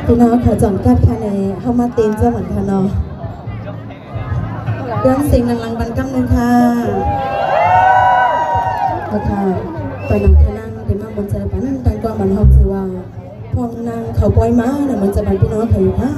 พี่น้องขอจอนกัดค่ะในเข้ามาตีนเจ้าเหมือนค่ะเนาะเรื่องสิ่งหลังๆบันกำหนึ่งค่ะค่ะไปนั่งท่านั่งเดี๋ยวมาบนใจปันดังกว่าบันห้องคือว่าพองนางเขาปล่อยม้าเนี่ยมันจะบันพี่น้องเขาอยู่นะ